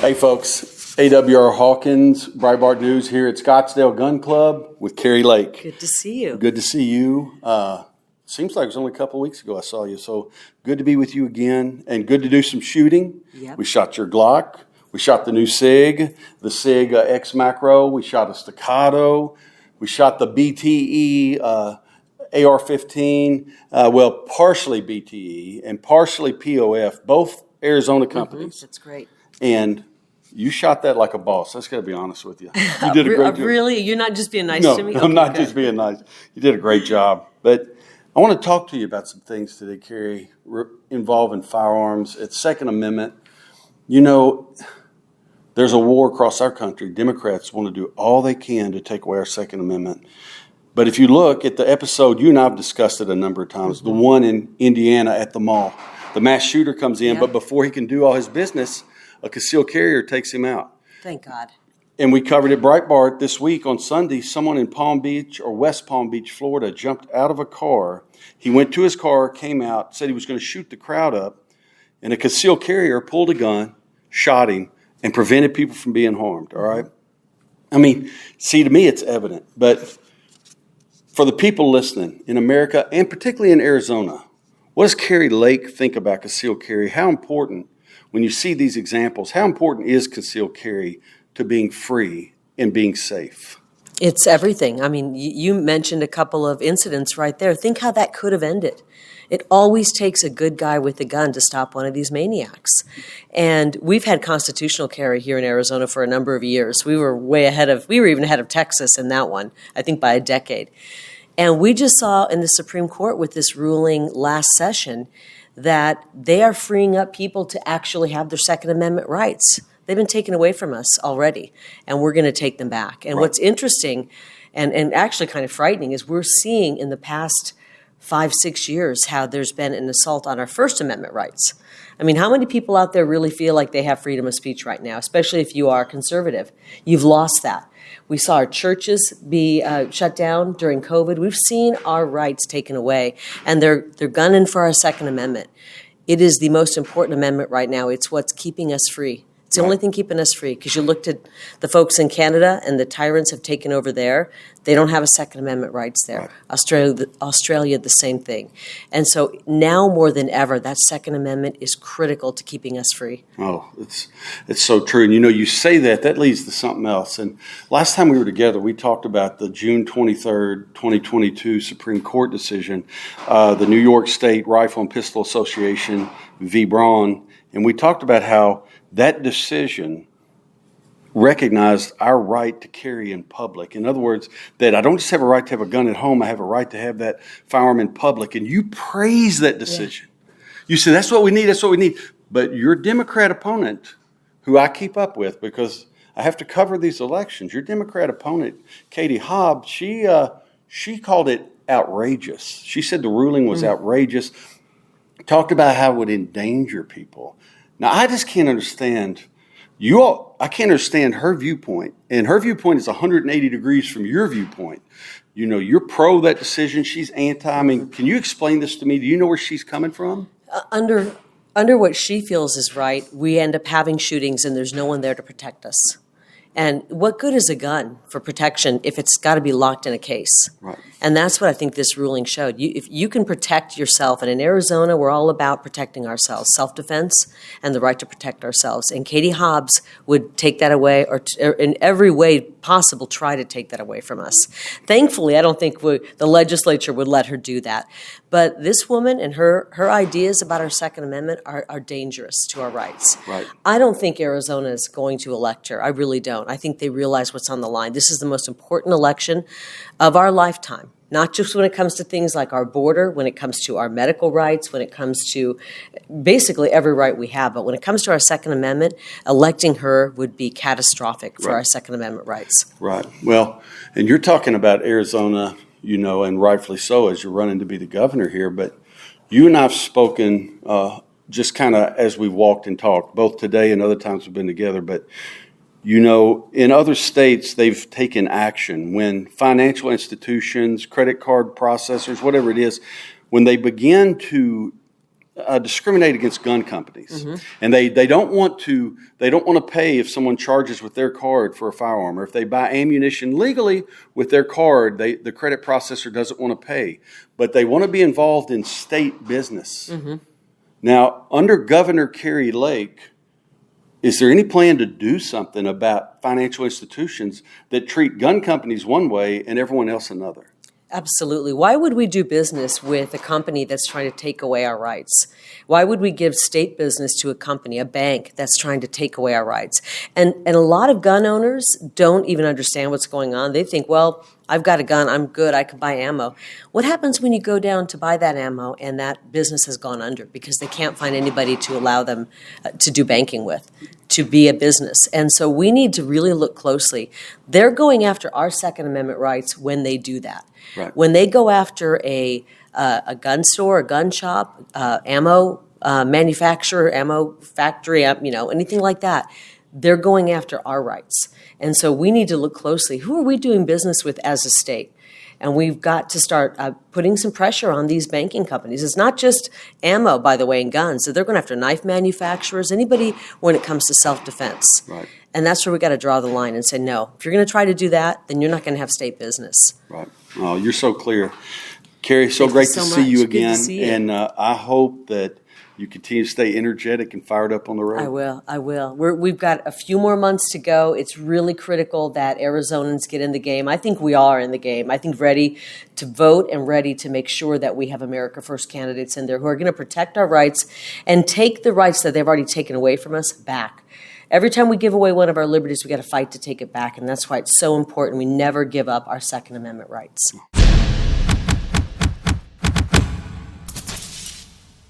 Hey folks, AWR Hawkins, Breitbart News here at Scottsdale Gun Club with Kari Lake. Good to see you. Good to see you. Seems like it was only a couple of weeks ago I saw you, so good to be with you again and good to do some shooting. Yep. We shot your Glock. We shot the new SIG, the SIG X Macro. We shot a Staccato. We shot the BTE AR-15, partially BTE and partially POF, both Arizona companies. That's great. And you shot that like a boss. That's got to be honest with you. You did a great job. Really? You're not just being nice to me? No, I'm not just being nice. You did a great job. But I want to talk to you about some things today, Kari, involving firearms. It's Second Amendment. You know, there's a war across our country. Democrats want to do all they can to take away our Second Amendment. But if you look at the episode, you and I have discussed it a number of times, the one in Indiana at the mall. The mass shooter comes in, but before he can do all his business, a concealed carrier takes him out. Thank God. And we covered at Breitbart this week on Sunday. Someone in Palm Beach or West Palm Beach, Florida, jumped out of a car. He went to his car, came out, said he was going to shoot the crowd up. And a concealed carrier pulled a gun, shot him, and prevented people from being harmed. All right? I mean, see, to me, it's evident. But for the people listening in America, and particularly in Arizona, what does Kari Lake think about concealed carry? How important, when you see these examples, how important is concealed carry to being free and being safe? It's everything. I mean, you mentioned a couple of incidents right there. Think how that could have ended. It always takes a good guy with a gun to stop one of these maniacs. And we've had constitutional carry here in Arizona for a number of years. We were even ahead of Texas in that one, I think by a decade. And we just saw in the Supreme Court with this ruling last session that they are freeing up people to actually have their Second Amendment rights. They've been taken away from us already, and we're going to take them back. And what's interesting and actually kind of frightening is we're seeing in the past 5-6 years how there's been an assault on our First Amendment rights. I mean, how many people out there really feel like they have freedom of speech right now, especially if you are conservative? You've lost that. We saw our churches be shut down during COVID. We've seen our rights taken away, and they're gunning for our Second Amendment. It is the most important amendment right now. It's what's keeping us free. It's the only thing keeping us free, because you looked at the folks in Canada and the tyrants have taken over there. They don't have a Second Amendment rights there. Right. Australia, the same thing. And so now more than ever, that Second Amendment is critical to keeping us free. Oh, it's so true. And, you say that leads to something else. And last time we were together, we talked about the June 23rd, 2022 Supreme Court decision, the New York State Rifle and Pistol Association v. Braun. And we talked about how that decision recognized our right to carry in public. In other words, that I don't just have a right to have a gun at home, I have a right to have that firearm in public. And you praise that decision. Yeah. You say, that's what we need. But your Democrat opponent, who I keep up with because I have to cover these elections, your Democrat opponent, Katie Hobbs, she called it outrageous. She said the ruling was outrageous, talked about how it would endanger people. Now, I just can't understand I can't understand her viewpoint, and her viewpoint is 180 degrees from your viewpoint. You're pro that decision, she's anti. I mean, can you explain this to me? Do you know where she's coming from? Under what she feels is right, we end up having shootings and there's no one there to protect us. And what good is a gun for protection if it's got to be locked in a case? Right. And that's what I think this ruling showed. If you can protect yourself, and in Arizona, we're all about protecting ourselves, self-defense and the right to protect ourselves. And Katie Hobbs would take that away, or in every way possible, try to take that away from us. Thankfully, I don't think the legislature would let her do that. But this woman and her ideas about our Second Amendment are dangerous to our rights. Right. I don't think Arizona is going to elect her. I really don't. I think they realize what's on the line. This is the most important election of our lifetime, not just when it comes to things like our border, when it comes to our medical rights, when it comes to basically every right we have. But when it comes to our Second Amendment, electing her would be catastrophic for our Second Amendment rights. Right. Well, and you're talking about Arizona, and rightfully so, as you're running to be the governor here. But you and I have spoken just kind of as we've walked and talked, both today and other times we've been together. But in other states, they've taken action when financial institutions, credit card processors, whatever it is, when they begin to discriminate against gun companies, and they don't want to pay if someone charges with their card for a firearm, or if they buy ammunition legally with their card, the credit processor doesn't want to pay, but they want to be involved in state business. Now, under Governor Kari Lake, is there any plan to do something about financial institutions that treat gun companies one way and everyone else another? Absolutely. Why would we do business with a company that's trying to take away our rights? Why would we give state business to a company, a bank, that's trying to take away our rights? And a lot of gun owners don't even understand what's going on. They think, well, I've got a gun, I'm good, I can buy ammo. What happens when you go down to buy that ammo and that business has gone under because they can't find anybody to allow them to do banking with, to be a business? And so we need to really look closely. They're going after our Second Amendment rights when they do that. Right. When they go after a gun store, a gun shop, ammo manufacturer, ammo factory, anything like that, they're going after our rights. And so we need to look closely. Who are we doing business with as a state? And we've got to start putting some pressure on these banking companies. It's not just ammo, by the way, and guns. So they're going after knife manufacturers, anybody when it comes to self-defense. Right. And that's where we got to draw the line and say, no, if you're going to try to do that, then you're not going to have state business. Right. Oh, you're so clear. Kari, so great to see you again. And I hope that you continue to stay energetic and fired up on the road. I will. We've got a few more months to go. It's really critical that Arizonans get in the game. I think we are in the game. I think ready to vote and ready to make sure that we have America First candidates in there who are going to protect our rights and take the rights that they've already taken away from us back. Every time we give away one of our liberties, we got to fight to take it back. And that's why it's so important we never give up our Second Amendment rights.